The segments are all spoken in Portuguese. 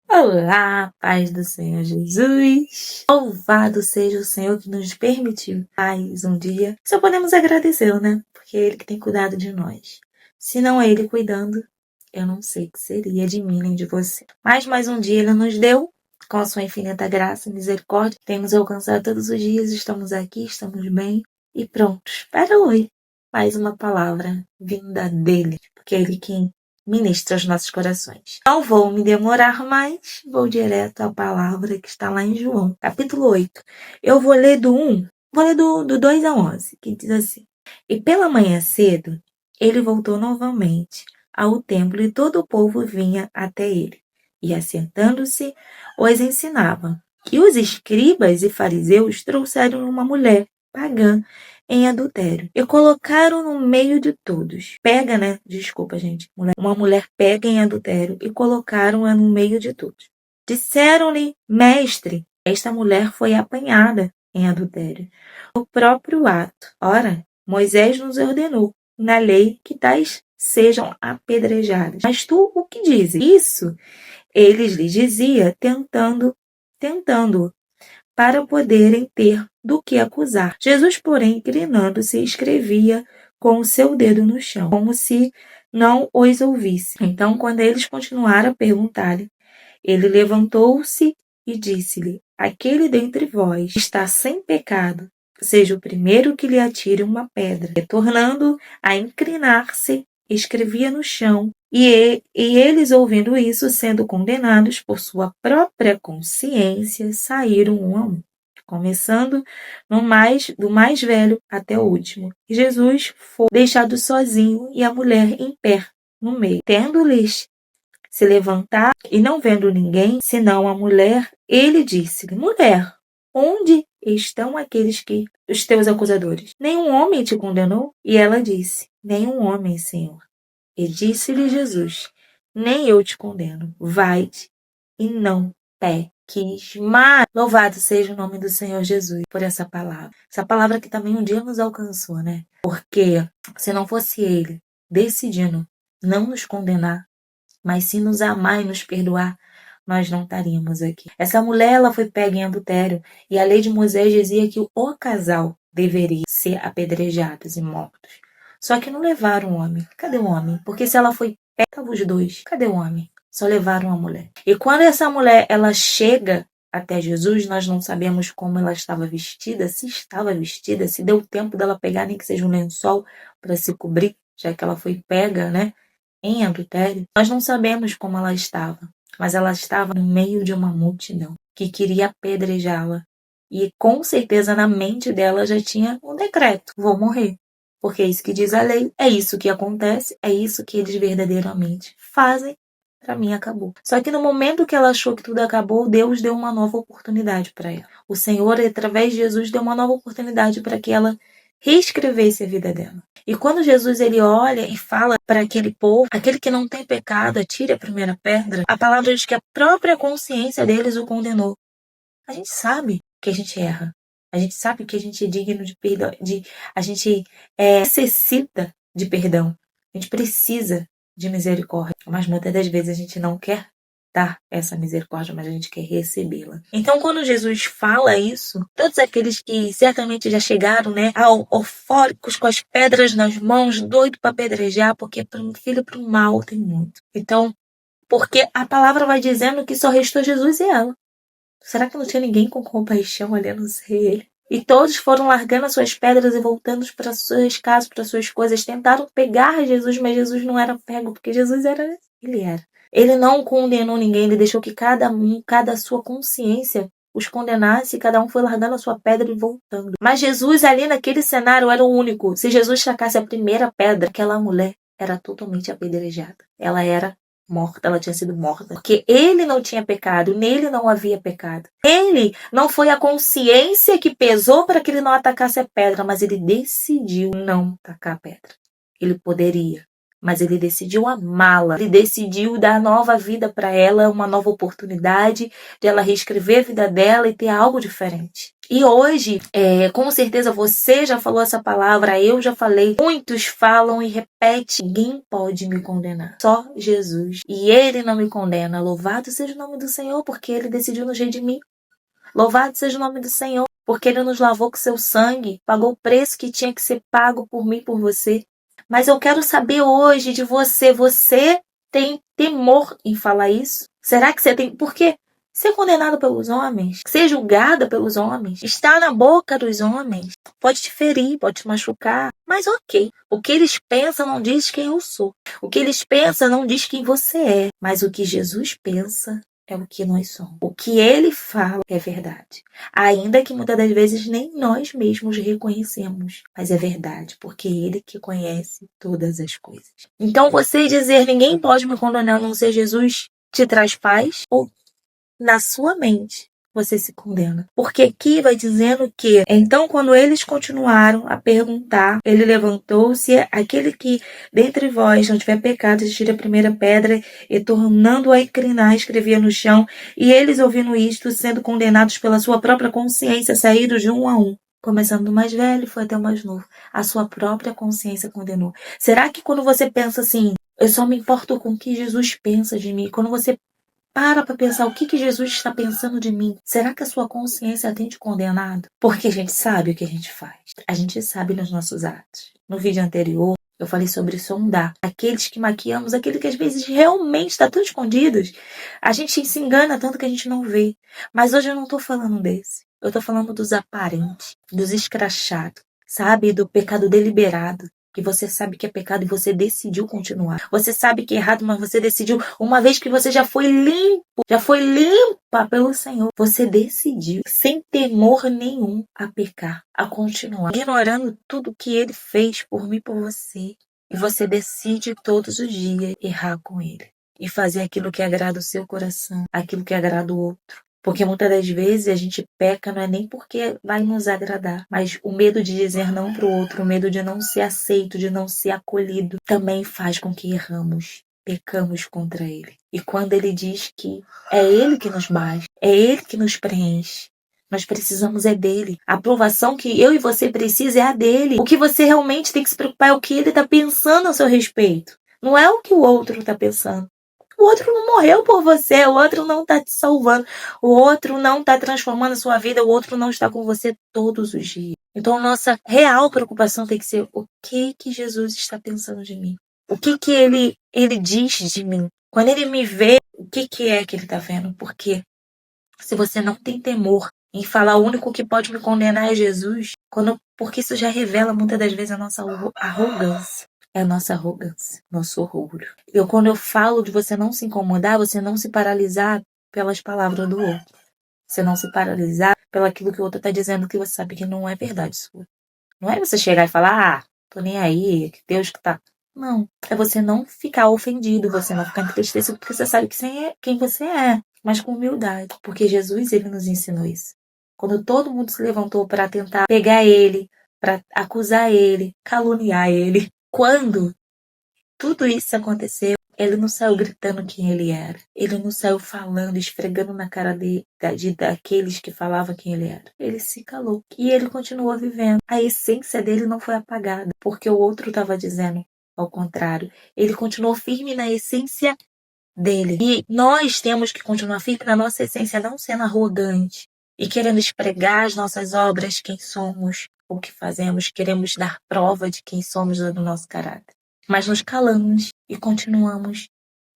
Olá, paz do Senhor Jesus. Louvado seja o Senhor que nos permitiu mais um dia. Só podemos agradecer, né? Porque é Ele que tem cuidado de nós. Se não é Ele cuidando, eu não sei o que seria de mim nem de você. Mas mais um dia Ele nos deu, com a sua infinita graça e misericórdia. Temos alcançado todos os dias, estamos aqui, estamos bem e prontos para hoje. Mais uma palavra vinda dEle, porque é Ele quem ministra aos nossos corações. Não vou me demorar mais, vou direto à palavra que está lá em João, capítulo 8. Eu vou ler do 2 a 11, que diz assim: E pela manhã cedo, ele voltou novamente ao templo e todo o povo vinha até ele. E assentando-se, os ensinava. E os escribas e fariseus trouxeram uma mulher pagã em adultério e colocaram no meio de todos. Desculpa, gente. Uma mulher pega em adultério e colocaram-a no meio de todos. Disseram-lhe: Mestre, esta mulher foi apanhada em adultério no próprio ato. Ora, Moisés nos ordenou na lei que tais sejam apedrejadas. Mas tu o que dizes? Isso eles lhe diziam, tentando para poderem ter do que acusar. Jesus, porém, inclinando-se, escrevia com o seu dedo no chão, como se não os ouvisse. Então, quando eles continuaram a perguntar-lhe, ele levantou-se e disse-lhe: Aquele dentre vós está sem pecado, seja o primeiro que lhe atire uma pedra. Retornando a inclinar-se, escrevia no chão, e eles, ouvindo isso, sendo condenados por sua própria consciência, saíram um a um, começando do mais velho até o último. E Jesus foi deixado sozinho e a mulher em pé no meio. Tendo-lhes se levantar e não vendo ninguém, senão a mulher, ele disse-lhe: Mulher, onde estão os teus acusadores? Nenhum homem te condenou? E ela disse: Nenhum homem, Senhor. E disse-lhe Jesus: Nem eu te condeno. Vai-te e não peques mais. Louvado seja o nome do Senhor Jesus por essa palavra. Essa palavra que também um dia nos alcançou, né? Porque se não fosse Ele decidindo não nos condenar, mas se nos amar e nos perdoar, nós não estaríamos aqui. Essa mulher, ela foi pega em adultério e a lei de Moisés dizia que o casal deveria ser apedrejados e mortos. Só que não levaram o homem. Cadê o homem? Porque se ela foi pega os dois, cadê o homem? Só levaram a mulher. E quando essa mulher, ela chega até Jesus, nós não sabemos como ela estava vestida, se deu tempo dela pegar nem que seja um lençol para se cobrir, já que ela foi pega, né? Em adultério, nós não sabemos como ela estava, mas ela estava no meio de uma multidão que queria apedrejá-la. E com certeza na mente dela já tinha um decreto: vou morrer. Porque é isso que diz a lei, é isso que acontece, é isso que eles verdadeiramente fazem. Para mim acabou. Só que no momento que ela achou que tudo acabou, Deus deu uma nova oportunidade para ela. O Senhor, através de Jesus, deu uma nova oportunidade para que ela reescrevesse a vida dela. E quando Jesus ele olha e fala para aquele povo, aquele que não tem pecado, atire a primeira pedra, a palavra diz que a própria consciência deles o condenou. A gente sabe que a gente erra. A gente sabe que a gente é digno de perdão, a gente necessita de perdão. A gente precisa de misericórdia. Mas muitas das vezes a gente não quer dar essa misericórdia, mas a gente quer recebê-la. Então, quando Jesus fala isso, todos aqueles que certamente já chegaram, né, eufóricos, com as pedras nas mãos, doido para apedrejar, porque para um filho para o mal tem muito. Então, porque a palavra vai dizendo que só restou Jesus e ela. Será que não tinha ninguém com compaixão olhando ele? E todos foram largando as suas pedras e voltando para suas casas, para suas coisas. Tentaram pegar Jesus, mas Jesus não era pego, porque Jesus era. Ele não condenou ninguém, ele deixou que cada sua consciência os condenasse, e cada um foi largando a sua pedra e voltando. Mas Jesus ali naquele cenário era o único. Se Jesus tacasse a primeira pedra, aquela mulher era totalmente apedrejada. Ela era morta, ela tinha sido morta. Porque ele não tinha pecado, nele não havia pecado. Ele não foi a consciência que pesou para que ele não atacasse a pedra, mas ele decidiu não tacar a pedra. Ele poderia. mas ele decidiu amá-la. Ele decidiu dar nova vida para ela, uma nova oportunidade de ela reescrever a vida dela e ter algo diferente. E hoje, com certeza você já falou essa palavra, eu já falei, muitos falam e repetem, ninguém pode me condenar, só Jesus. E ele não me condena. Louvado seja o nome do Senhor, porque ele decidiu nos redimir. Louvado seja o nome do Senhor, porque ele nos lavou com seu sangue, pagou o preço que tinha que ser pago por mim e por você. Mas eu quero saber hoje de você, você tem temor em falar isso? Será que você tem? Porque ser condenado pelos homens, ser julgada pelos homens, estar na boca dos homens, pode te ferir, pode te machucar, mas ok. O que eles pensam não diz quem eu sou. O que eles pensam não diz quem você é. Mas o que Jesus pensa é o que nós somos. O que ele fala é verdade. Ainda que muitas das vezes nem nós mesmos reconhecemos. Mas é verdade, porque ele que conhece todas as coisas. Então você dizer ninguém pode me condenar a não ser Jesus te traz paz? Ou na sua mente você se condena? Porque aqui vai dizendo que, então quando eles continuaram a perguntar, ele levantou-se, aquele que dentre vós não tiver pecado, tire a primeira pedra, e tornando a inclinar, escrevia no chão, e eles ouvindo isto, sendo condenados pela sua própria consciência, saíram de um a um. Começando do mais velho, foi até o mais novo. A sua própria consciência condenou. Será que quando você pensa assim, eu só me importo com o que Jesus pensa de mim, quando você para pensar o que Jesus está pensando de mim. Será que a sua consciência tem te condenado? Porque a gente sabe o que a gente faz. A gente sabe nos nossos atos. No vídeo anterior, eu falei sobre sondar. Aqueles que maquiamos, aqueles que às vezes realmente estão tão escondidos. A gente se engana tanto que a gente não vê. Mas hoje eu não estou falando desse. Eu estou falando dos aparentes, dos escrachados, sabe? Do pecado deliberado. Que você sabe que é pecado e você decidiu continuar. Você sabe que é errado, mas você decidiu, uma vez que você já foi limpo, já foi limpa pelo Senhor, você decidiu, sem temor nenhum, a pecar, a continuar, ignorando tudo que Ele fez por mim e por você. E você decide todos os dias errar com Ele e fazer aquilo que agrada o seu coração, aquilo que agrada o outro. Porque muitas das vezes a gente peca não é nem porque vai nos agradar, mas o medo de dizer não para o outro, o medo de não ser aceito, de não ser acolhido, também faz com que erramos, pecamos contra Ele. E quando Ele diz que é Ele que nos basta, é Ele que nos preenche, nós precisamos é dele. A aprovação que eu e você precisa é a dele. O que você realmente tem que se preocupar é o que Ele está pensando a seu respeito. Não é o que o outro está pensando. O outro não morreu por você, o outro não está te salvando, o outro não está transformando a sua vida, o outro não está com você todos os dias. Então, nossa real preocupação tem que ser o que Jesus está pensando de mim? O que ele diz de mim? Quando ele me vê, o que é que ele está vendo? Porque se você não tem temor em falar o único que pode me condenar é Jesus, porque isso já revela muitas das vezes a nossa arrogância. É a nossa arrogância, nosso orgulho. Quando eu falo de você não se incomodar, você não se paralisar pelas palavras do outro. Você não se paralisar pelo aquilo que o outro está dizendo que você sabe que não é verdade sua. Não é você chegar e falar, tô nem aí, que Deus que tá. Não, é você não ficar ofendido, você não ficar entristecido, porque você sabe quem você é, mas com humildade. Porque Jesus, ele nos ensinou isso. Quando todo mundo se levantou para tentar pegar ele, para acusar ele, caluniar ele, quando tudo isso aconteceu, ele não saiu gritando quem ele era. Ele não saiu falando, esfregando na cara daqueles que falavam quem ele era. Ele se calou. E ele continuou vivendo. A essência dele não foi apagada, porque o outro estava dizendo ao contrário. Ele continuou firme na essência dele. E nós temos que continuar firme na nossa essência, não sendo arrogante e querendo esfregar as nossas obras, quem somos, o que fazemos, queremos dar prova de quem somos do nosso caráter. Mas nos calamos e continuamos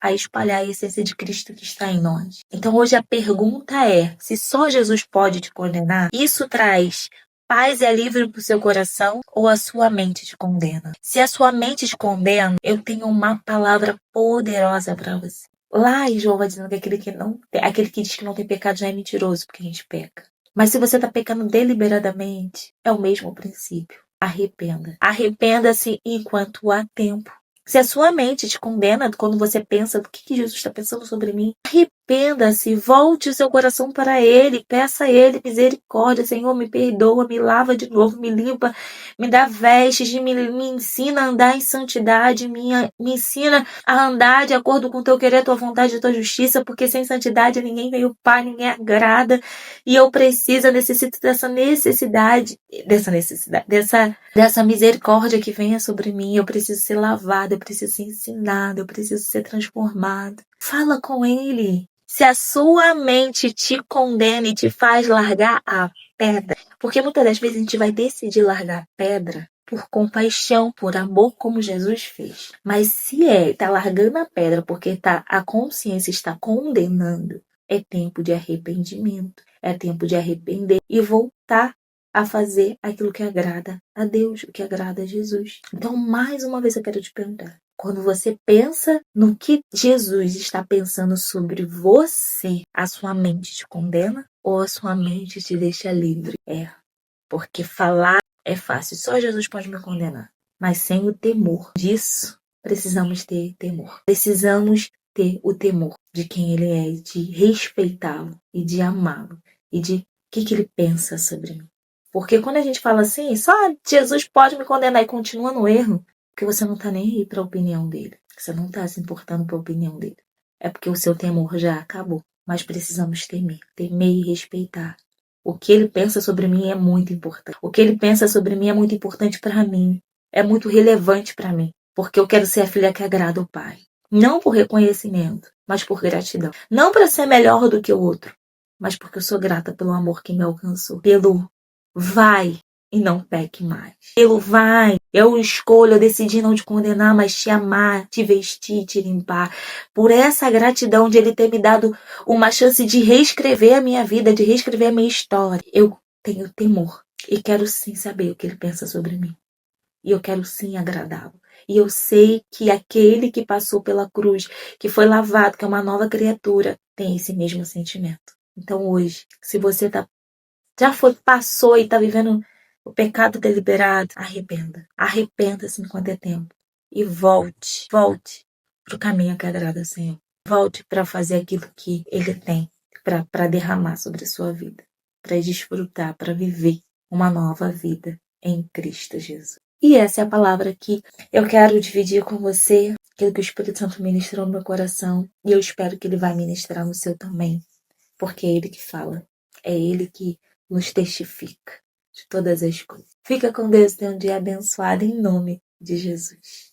a espalhar a essência de Cristo que está em nós. Então hoje a pergunta é, se só Jesus pode te condenar, isso traz paz e alívio para o seu coração ou a sua mente te condena? Se a sua mente te condena, eu tenho uma palavra poderosa para você. Lá em João vai dizendo que aquele que diz que não tem pecado já é mentiroso, porque a gente peca. Mas se você está pecando deliberadamente, é o mesmo princípio. Arrependa. Arrependa-se enquanto há tempo. Se a sua mente te condena quando você pensa, o que Jesus está pensando sobre mim? arrependa-se, volte o seu coração para Ele, peça a Ele misericórdia. Senhor, me perdoa, me lava de novo, me limpa, me dá vestes, me ensina a andar em santidade, me ensina a andar de acordo com o teu querer, a tua vontade e a tua justiça, porque sem santidade ninguém vem ao Pai, ninguém agrada, e eu necessito dessa misericórdia que venha sobre mim. Eu preciso ser lavado, eu preciso ser ensinado, eu preciso ser transformado. Fala com Ele. Se a sua mente te condena e te faz largar a pedra, porque muitas das vezes a gente vai decidir largar a pedra por compaixão, por amor, como Jesus fez. Mas se tá largando a pedra porque a consciência está condenando, é tempo de arrependimento. É tempo de arrepender e voltar a fazer aquilo que agrada a Deus, o que agrada a Jesus. Então, mais uma vez eu quero te perguntar. Quando você pensa no que Jesus está pensando sobre você, a sua mente te condena ou a sua mente te deixa livre? Porque falar é fácil, só Jesus pode me condenar. Mas sem o temor disso, precisamos ter temor. Precisamos ter o temor de quem Ele é, de respeitá-lo e de amá-lo e de o que Ele pensa sobre mim. Porque quando a gente fala assim, só Jesus pode me condenar e continua no erro, porque você não está nem aí para a opinião dele. Você não está se importando para a opinião dele. É porque o seu temor já acabou. Mas precisamos temer e respeitar. O que ele pensa sobre mim é muito importante. O que ele pensa sobre mim é muito importante para mim. É muito relevante para mim. Porque eu quero ser a filha que agrada ao Pai. Não por reconhecimento, mas por gratidão. Não para ser melhor do que o outro, mas porque eu sou grata pelo amor que me alcançou. Pelo vai e não peque mais. Pelo vai, eu escolho, eu decidi não te condenar, mas te amar, te vestir, te limpar. Por essa gratidão de Ele ter me dado uma chance de reescrever a minha vida, de reescrever a minha história. Eu tenho temor e quero sim saber o que Ele pensa sobre mim. E eu quero sim agradá-lo. E eu sei que aquele que passou pela cruz, que foi lavado, que é uma nova criatura, tem esse mesmo sentimento. Então hoje, se você passou e está vivendo o pecado deliberado, arrependa. Arrependa-se enquanto é tempo. E volte para o caminho que agrada ao Senhor. Volte para fazer aquilo que Ele tem para derramar sobre a sua vida. Para desfrutar, para viver uma nova vida em Cristo Jesus. E essa é a palavra que eu quero dividir com você, aquilo que o Espírito Santo ministrou no meu coração. E eu espero que Ele vai ministrar no seu também. Porque é Ele que fala. É Ele que nos testifica de todas as coisas. Fica com Deus, tenha um dia abençoado em nome de Jesus.